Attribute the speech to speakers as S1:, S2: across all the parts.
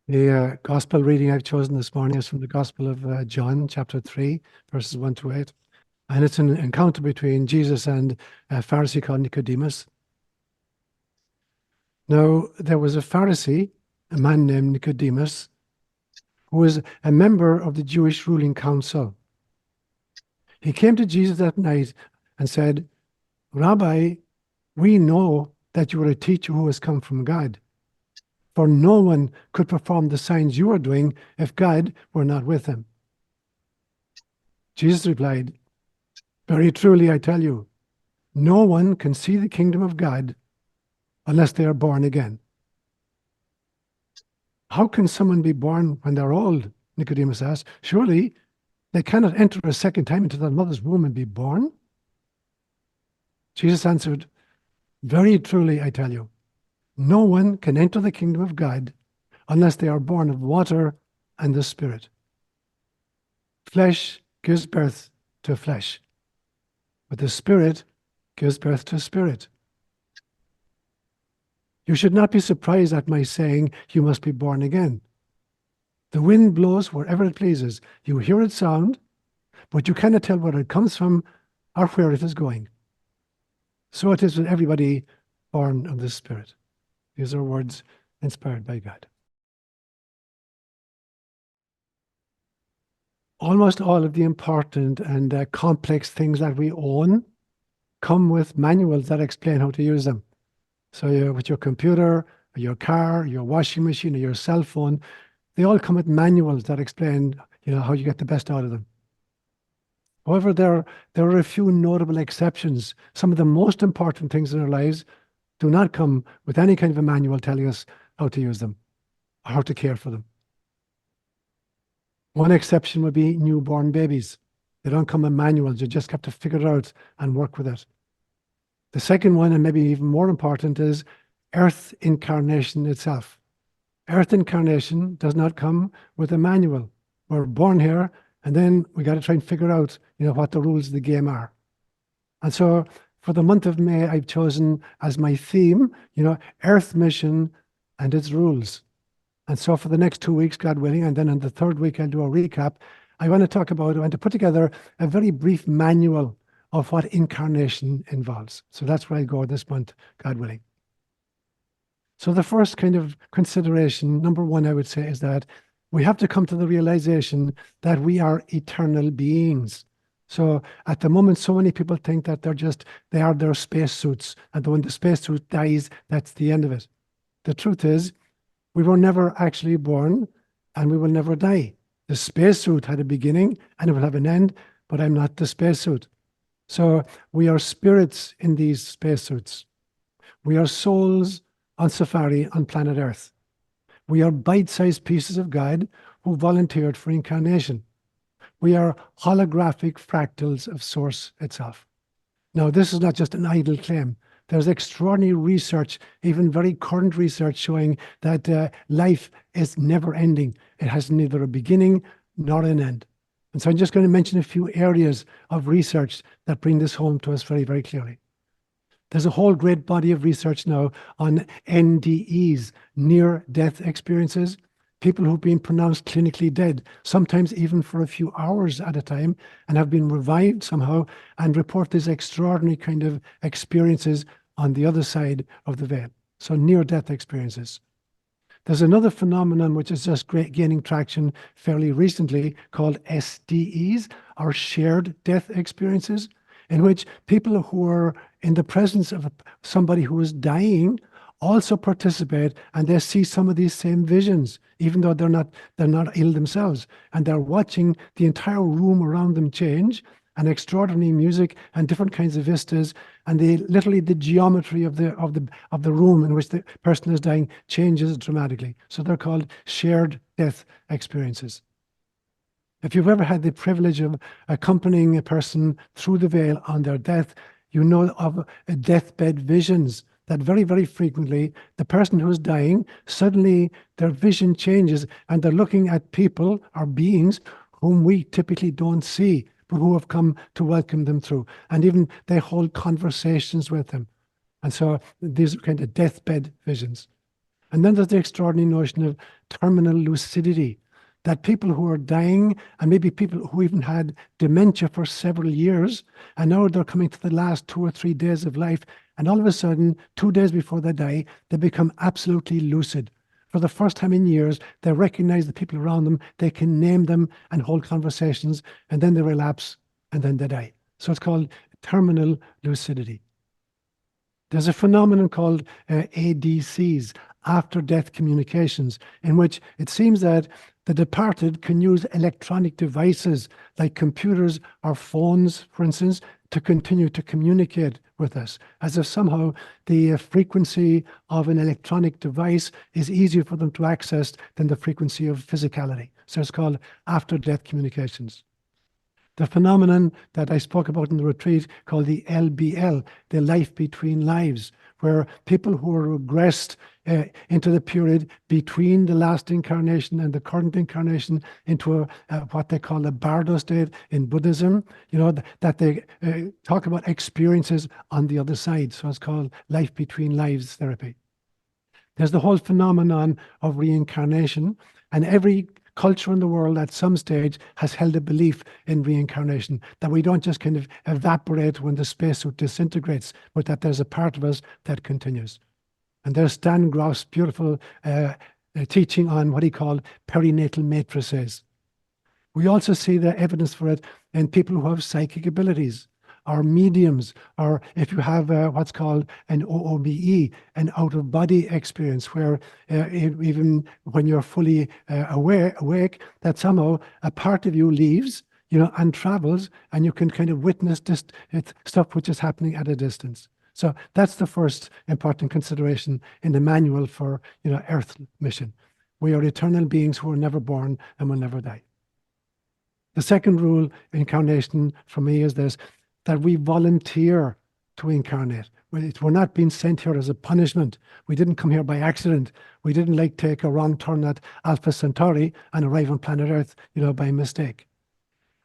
S1: The gospel reading I've chosen this morning is from the Gospel of John, chapter 3, verses 1 to 8. And it's an encounter between Jesus and a Pharisee called Nicodemus. Now, there was a Pharisee, a man named Nicodemus, who was a member of the Jewish ruling council. He came to Jesus that night and said, "Rabbi, we know that you are a teacher who has come from God. For no one could perform the signs you are doing if God were not with him." Jesus replied, "Very truly, I tell you, no one can see the kingdom of God unless they are born again." "How can someone be born when they're old?" Nicodemus asked. "Surely they cannot enter a second time into their mother's womb and be born?" Jesus answered, "Very truly, I tell you, no one can enter the kingdom of God unless they are born of water and the Spirit. Flesh gives birth to flesh, but the Spirit gives birth to spirit. You should not be surprised at my saying you must be born again. The wind blows wherever it pleases. You hear its sound, but you cannot tell where it comes from or where it is going. So it is with everybody born of the Spirit." These are words inspired by God. Almost all of the important and complex things that we own come with manuals that explain how to use them. So with your computer, or your car, your washing machine, or your cell phone, they all come with manuals that explain, how you get the best out of them. However, there are a few notable exceptions. Some of the most important things in our lives do not come with any kind of a manual telling us how to use them or how to care for them. One exception would be newborn babies. They don't come with manuals. You just have to figure it out and work with it. The second one, and maybe even more important, is Earth Incarnation itself. Earth Incarnation does not come with a manual. We're born here, and then we got to try and figure out, what the rules of the game are. And so for the month of May, I've chosen as my theme, Earth Mission and its rules. And so for the next 2 weeks, God willing, and then in the third week, I'll do a recap. I want to put together a very brief manual of what incarnation involves. So that's where I go this month, God willing. So the first kind of consideration, number one, I would say, is that we have to come to the realization that we are eternal beings. So at the moment, so many people think that they are their spacesuits, and when the spacesuit dies, that's the end of it. The truth is, we were never actually born, and we will never die. The spacesuit had a beginning, and it will have an end, but I'm not the spacesuit. So we are spirits in these spacesuits. We are souls on safari on planet Earth. We are bite-sized pieces of God who volunteered for incarnation. We are holographic fractals of Source itself. Now, this is not just an idle claim. There's extraordinary research, even very current research, showing that life is never ending. It has neither a beginning nor an end. And so I'm just going to mention a few areas of research that bring this home to us very, very clearly. There's a whole great body of research now on NDEs, near-death experiences, people who've been pronounced clinically dead, sometimes even for a few hours at a time, and have been revived somehow and report these extraordinary kind of experiences on the other side of the veil. So near-death experiences. There's another phenomenon which is just gaining traction fairly recently called SDEs, or shared death experiences, in which people who are in the presence of somebody who is dying also participate, and they see some of these same visions, even though they're not ill themselves, and they're watching the entire room around them change, and extraordinary music and different kinds of vistas, and literally the geometry of the room in which the person is dying changes dramatically. So they're called shared death experiences. If you've ever had the privilege of accompanying a person through the veil on their death, you know of deathbed visions, that very, very frequently the person who's dying, suddenly their vision changes and they're looking at people or beings whom we typically don't see, but who have come to welcome them through. And even they hold conversations with them. And so these are kind of deathbed visions. And then there's the extraordinary notion of terminal lucidity, that people who are dying, and maybe people who even had dementia for several years, and now they're coming to the last 2 or 3 days of life, and all of a sudden, 2 days before they die, they become absolutely lucid. For the first time in years, they recognize the people around them, they can name them and hold conversations, and then they relapse, and then they die. So it's called terminal lucidity. There's a phenomenon called ADCs, after-death communications, in which it seems that the departed can use electronic devices like computers or phones, for instance, to continue to communicate with us, as if somehow the frequency of an electronic device is easier for them to access than the frequency of physicality. So it's called after-death communications. The phenomenon that I spoke about in the retreat called the LBL, the life between lives, where people who are regressed into the period between the last incarnation and the current incarnation into what they call a bardo state in Buddhism, that they talk about experiences on the other side. So it's called life between lives therapy. There's the whole phenomenon of reincarnation, and every culture in the world at some stage has held a belief in reincarnation, that we don't just kind of evaporate when the spacesuit disintegrates, but that there's a part of us that continues. And there's Stan Groff's beautiful teaching on what he called perinatal matrices. We also see the evidence for it in people who have psychic abilities, or mediums, or if you have what's called an OOBE, an out-of-body experience, where even when you're fully awake, that somehow a part of you leaves, and travels, and you can kind of witness this stuff which is happening at a distance. So that's the first important consideration in the manual for Earth mission. We are eternal beings who are never born and will never die. The second rule, incarnation, for me is this: that we volunteer to incarnate. We're not being sent here as a punishment. We didn't come here by accident. We didn't take a wrong turn at Alpha Centauri and arrive on planet Earth, by mistake.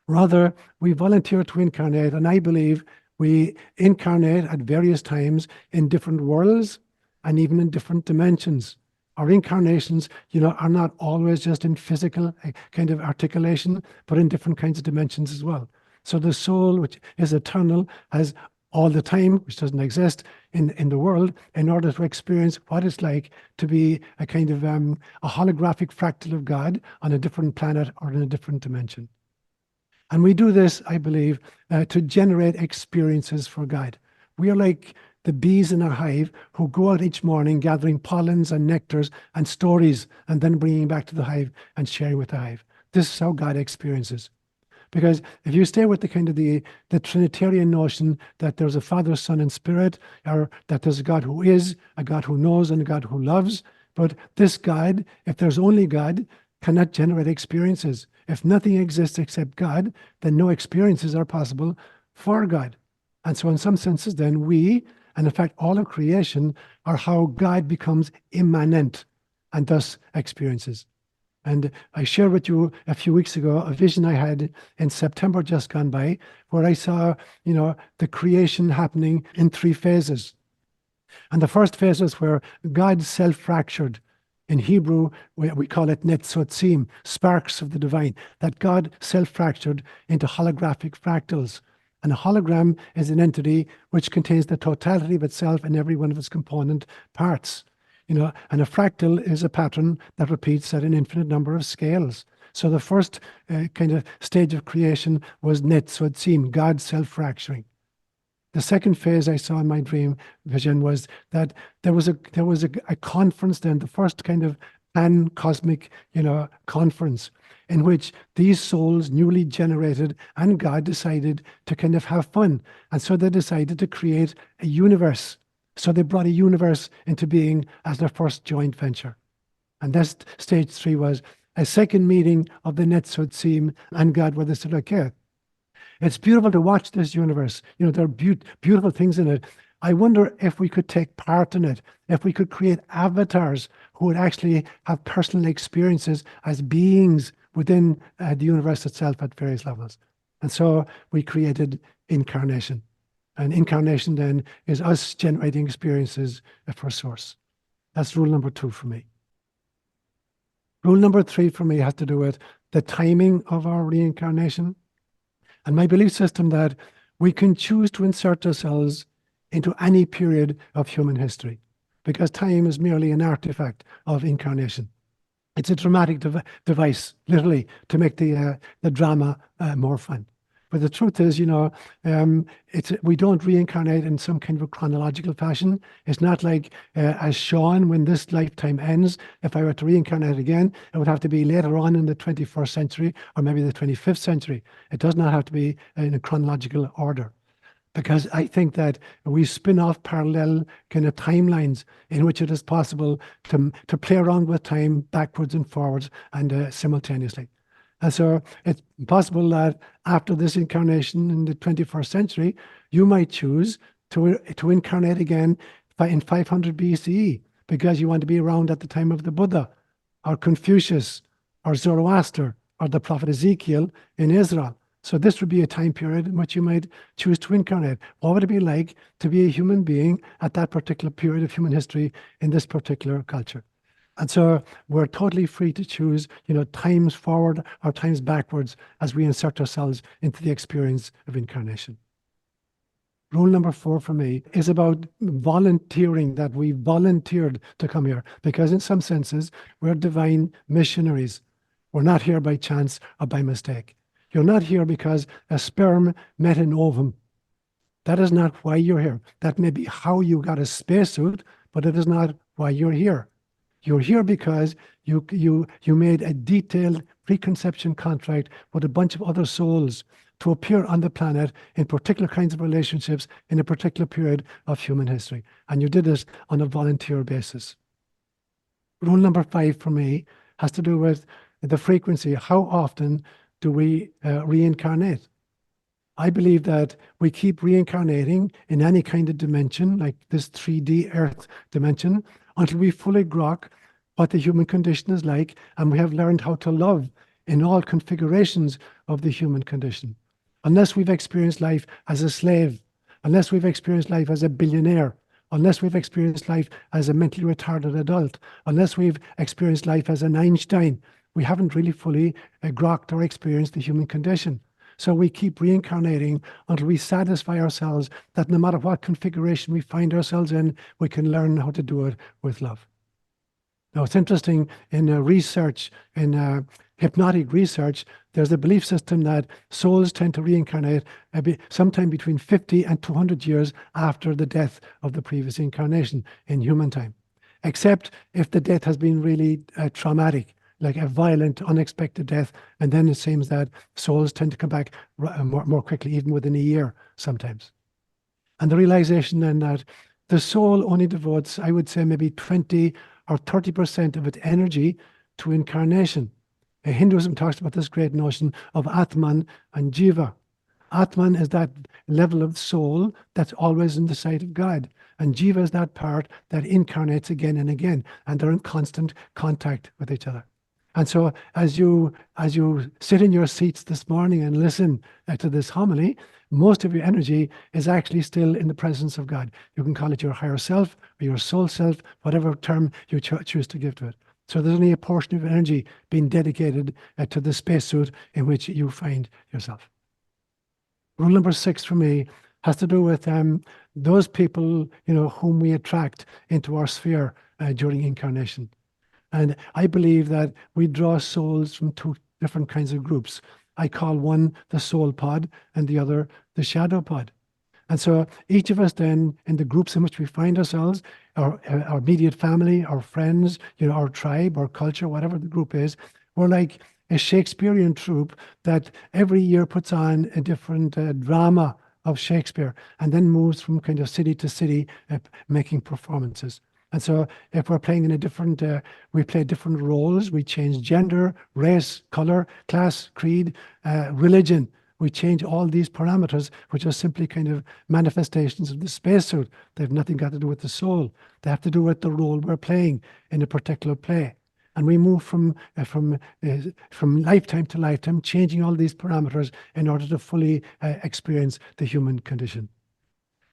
S1: Rather, we volunteer to incarnate, and I believe we incarnate at various times in different worlds and even in different dimensions. Our incarnations, are not always just in physical kind of articulation, but in different kinds of dimensions as well. So the soul, which is eternal, has all the time, which doesn't exist in the world, in order to experience what it's like to be a kind of a holographic fractal of God on a different planet or in a different dimension. And we do this, I believe, to generate experiences for God. We are like the bees in our hive who go out each morning gathering pollens and nectars and stories and then bringing back to the hive and sharing with the hive. This is how God experiences. Because if you stay with the kind of the Trinitarian notion that there's a Father, Son, and Spirit, or that there's a God who is, a God who knows, and a God who loves, but this God, if there's only God, cannot generate experiences. If nothing exists except God, then no experiences are possible for God. And so in some senses, then we, and in fact all of creation, are how God becomes immanent and thus experiences. And I shared with you a few weeks ago a vision I had in September just gone by, where I saw, the creation happening in 3 phases. And the first phase was where God self-fractured. In Hebrew, we call it netzotzim, sparks of the divine, that God self-fractured into holographic fractals. And a hologram is an entity which contains the totality of itself and every one of its component parts. And a fractal is a pattern that repeats at an infinite number of scales. So the first kind of stage of creation was netzotzim, God self-fracturing. The second phase I saw in my dream vision was that there was a conference then, the first kind of pan-cosmic, conference, in which these souls, newly generated, and God decided to kind of have fun. And so they decided to create a universe. So they brought a universe into being as their first joint venture. And that's stage 3 was a second meeting of the netzotzim and God, where they said, okay, it's beautiful to watch this universe. There are beautiful things in it. I wonder if we could take part in it, if we could create avatars who would actually have personal experiences as beings within the universe itself at various levels. And so we created Incarnation. And Incarnation then is us generating experiences for Source. That's rule number 2 for me. Rule number 3 for me has to do with the timing of our reincarnation and my belief system that we can choose to insert ourselves into any period of human history because time is merely an artifact of incarnation. It's a dramatic device, literally, to make the drama more fun. But the truth is, we don't reincarnate in some kind of a chronological fashion. It's not like as Seán, when this lifetime ends, if I were to reincarnate again, it would have to be later on in the 21st century or maybe the 25th century. It does not have to be in a chronological order. Because I think that we spin off parallel kind of timelines in which it is possible to play around with time backwards and forwards and simultaneously. And so it's possible that after this incarnation in the 21st century, you might choose to incarnate again in 500 BCE because you want to be around at the time of the Buddha or Confucius or Zoroaster or the prophet Ezekiel in Israel. So this would be a time period in which you might choose to incarnate. What would it be like to be a human being at that particular period of human history in this particular culture? And so we're totally free to choose, times forward or times backwards as we insert ourselves into the experience of incarnation. Rule number 4 for me is about volunteering, that we volunteered to come here, because in some senses, we're divine missionaries. We're not here by chance or by mistake. You're not here because a sperm met an ovum. That is not why you're here. That may be how you got a spacesuit, but it is not why you're here. You're here because you made a detailed preconception contract with a bunch of other souls to appear on the planet in particular kinds of relationships in a particular period of human history. And you did this on a volunteer basis. Rule number 5 for me has to do with the frequency. How often do we reincarnate? I believe that we keep reincarnating in any kind of dimension, like this 3D Earth dimension, until we fully grok what the human condition is like, and we have learned how to love in all configurations of the human condition. Unless we've experienced life as a slave, unless we've experienced life as a billionaire, unless we've experienced life as a mentally retarded adult, unless we've experienced life as an Einstein, we haven't really fully grokked or experienced the human condition. So we keep reincarnating until we satisfy ourselves that no matter what configuration we find ourselves in, we can learn how to do it with love. Now, it's interesting in research, in hypnotic research, there's a belief system that souls tend to reincarnate sometime between 50 and 200 years after the death of the previous incarnation in human time, except if the death has been really traumatic, like a violent, unexpected death, and then it seems that souls tend to come back more quickly, even within a year sometimes. And the realization then that the soul only devotes, I would say, maybe 20 or 30% of its energy to incarnation. Hinduism talks about this great notion of Atman and Jiva. Atman is that level of soul that's always in the sight of God. And Jiva is that part that incarnates again and again, and they're in constant contact with each other. And so as you sit in your seats this morning and listen to this homily, most of your energy is actually still in the presence of God. You can call it your higher self or your soul self, whatever term you choose to give to it. So there's only a portion of energy being dedicated to the spacesuit in which you find yourself. Rule number 6 for me has to do with those people whom we attract into our sphere during incarnation. And I believe that we draw souls from 2 different kinds of groups. I call one the soul pod and the other the shadow pod. And so each of us then, in the groups in which we find ourselves, our immediate family, our friends, our tribe, our culture, whatever the group is, we're like a Shakespearean troupe that every year puts on a different drama of Shakespeare and then moves from kind of city to city making performances. And so if we're playing in a different, we play different roles, we change gender, race, color, class, creed, religion. We change all these parameters, which are simply kind of manifestations of the spacesuit. They have nothing got to do with the soul. They have to do with the role we're playing in a particular play. And we move from lifetime to lifetime, changing all these parameters in order to fully experience the human condition.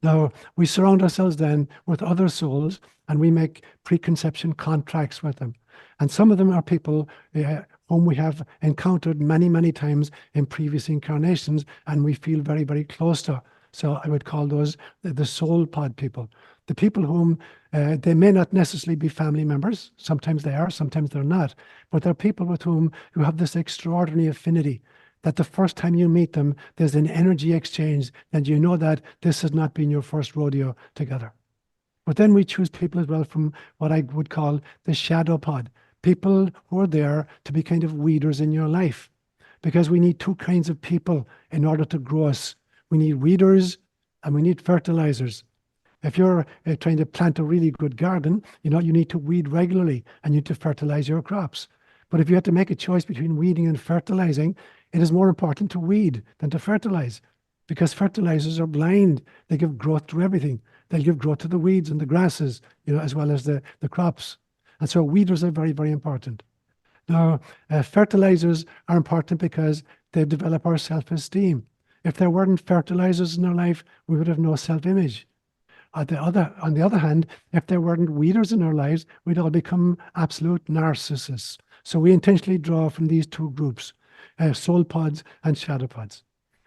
S1: Now, we surround ourselves then with other souls and we make preconception contracts with them. And some of them are people whom we have encountered many, many times in previous incarnations and we feel very, very close to. So I would call those the soul pod people. The people whom they may not necessarily be family members. Sometimes they are, sometimes they're not. But they're people with whom you have this extraordinary affinity that the first time you meet them, there's an energy exchange and you know that this has not been your first rodeo together. But then we choose people as well from what I would call the shadow pod, people who are there to be kind of weeders in your life. Because we need two kinds of people in order to grow us. We need weeders and we need fertilizers. If you're trying to plant a really good garden, you need to weed regularly and you need to fertilize your crops. But if you had to make a choice between weeding and fertilizing, it is more important to weed than to fertilize because fertilizers are blind. They give growth to everything. They'll give growth to the weeds and the grasses, as well as the crops. And so weeders are very, very important. Now, fertilizers are important because they develop our self-esteem. If there weren't fertilizers in our life, we would have no self-image. On the other hand, if there weren't weeders in our lives, we'd all become absolute narcissists. So we intentionally draw from these two groups, soul pods and shadow pods.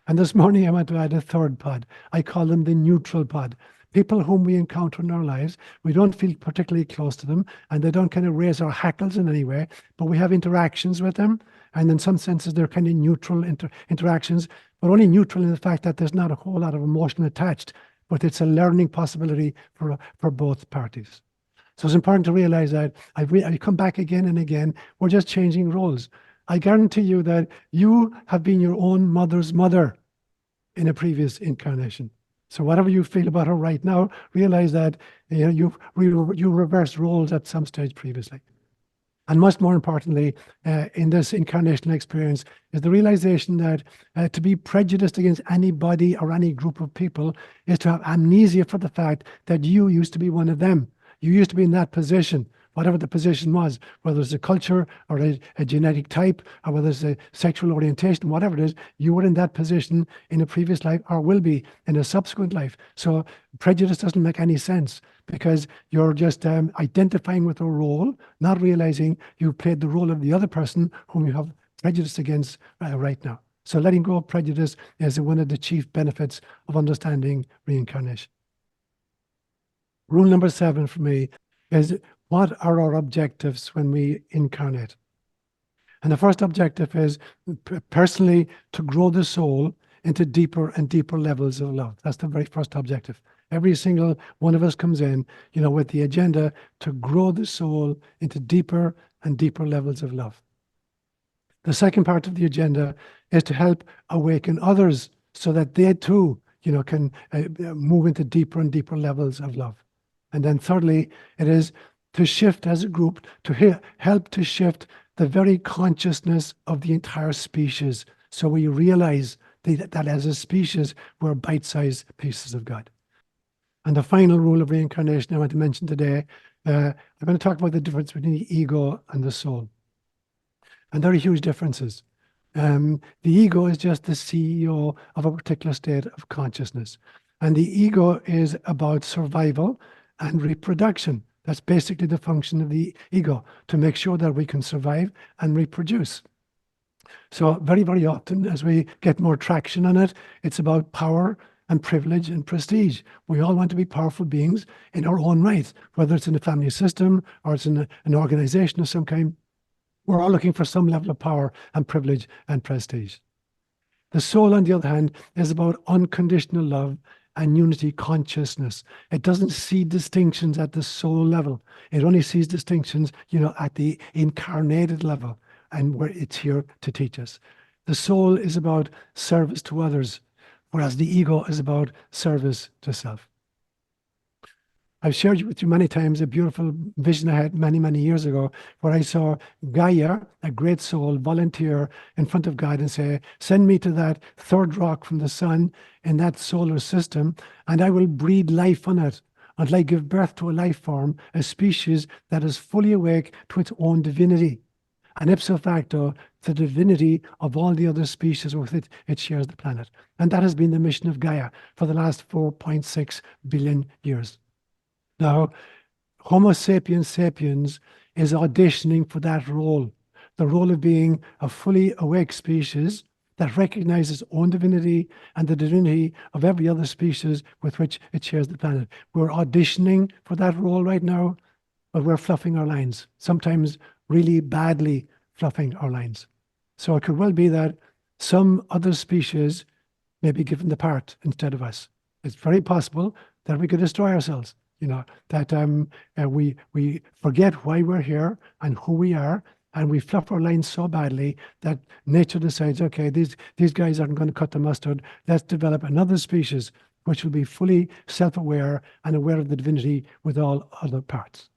S1: And this morning I want to add a third pod. I call them the neutral pod. People whom we encounter in our lives, we don't feel particularly close to them and they don't kind of raise our hackles in any way, but we have interactions with them. And in some senses, they're kind of neutral interactions, but only neutral in the fact that there's not a whole lot of emotion attached, but it's a learning possibility for both parties. So it's important to realize that I come back again and again, we're just changing roles. I guarantee you that you have been your own mother's mother in a previous incarnation. So whatever you feel about her right now, realize that you reversed roles at some stage previously. And much more importantly, in this incarnational experience, is the realization that to be prejudiced against anybody or any group of people is to have amnesia for the fact that you used to be one of them. You used to be in that position, whatever the position was, whether it's a culture or a genetic type, or whether it's a sexual orientation, whatever it is, you were in that position in a previous life or will be in a subsequent life. So prejudice doesn't make any sense because you're just identifying with a role, not realizing you played the role of the other person whom you have prejudice against right now. So letting go of prejudice is one of the chief benefits of understanding reincarnation. Rule number 7 for me is, what are our objectives when we incarnate? And the first objective is personally to grow the soul into deeper and deeper levels of love. That's the very first objective. Every single one of us comes in, with the agenda to grow the soul into deeper and deeper levels of love. The second part of the agenda is to help awaken others so that they too, can move into deeper and deeper levels of love. And then thirdly, it is to shift as a group, to help to shift the very consciousness of the entire species. So we realize that as a species, we're bite-sized pieces of God. And the final rule of reincarnation I want to mention today, I'm going to talk about the difference between the ego and the soul. And there are huge differences. The ego is just the CEO of a particular state of consciousness. And the ego is about survival and reproduction. That's basically the function of the ego, to make sure that we can survive and reproduce. So very, very often, as we get more traction on it, it's about power and privilege and prestige. We all want to be powerful beings in our own right, whether it's in a family system or it's in an organization of some kind. We're all looking for some level of power and privilege and prestige. The soul, on the other hand, is about unconditional love and unity consciousness. It doesn't see distinctions at the soul level. It only sees distinctions, at the incarnated level, and where it's here to teach us. The soul is about service to others, whereas the ego is about service to self. I've shared with you many times a beautiful vision I had many, many years ago, where I saw Gaia, a great soul, volunteer in front of God and say, send me to that third rock from the sun in that solar system, and I will breed life on it until I give birth to a life form, a species that is fully awake to its own divinity. and ipso facto, the divinity of all the other species with it, it shares the planet. And that has been the mission of Gaia for the last 4.6 billion years. Now, Homo sapiens sapiens is auditioning for that role, the role of being a fully awake species that recognizes its own divinity and the divinity of every other species with which it shares the planet. We're auditioning for that role right now, but we're fluffing our lines, sometimes really badly fluffing our lines. So it could well be that some other species may be given the part instead of us. It's very possible that we could destroy ourselves, that we forget why we're here and who we are, and we fluff our lines so badly that nature decides, okay, these guys aren't going to cut the mustard. Let's develop another species which will be fully self-aware and aware of the divinity with all other parts.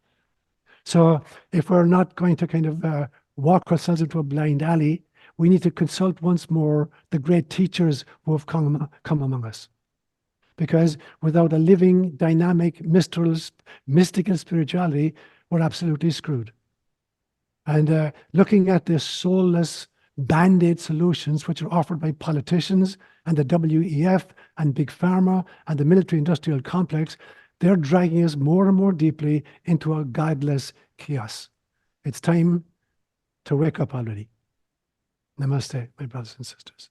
S1: So if we're not going to kind of walk ourselves into a blind alley, we need to consult once more the great teachers who have come among us. Because without a living, dynamic, mystical spirituality, we're absolutely screwed. And looking at the soulless band-aid solutions which are offered by politicians and the WEF and Big Pharma and the military-industrial complex, they're dragging us more and more deeply into a godless chaos. It's time to wake up already. Namaste, my brothers and sisters.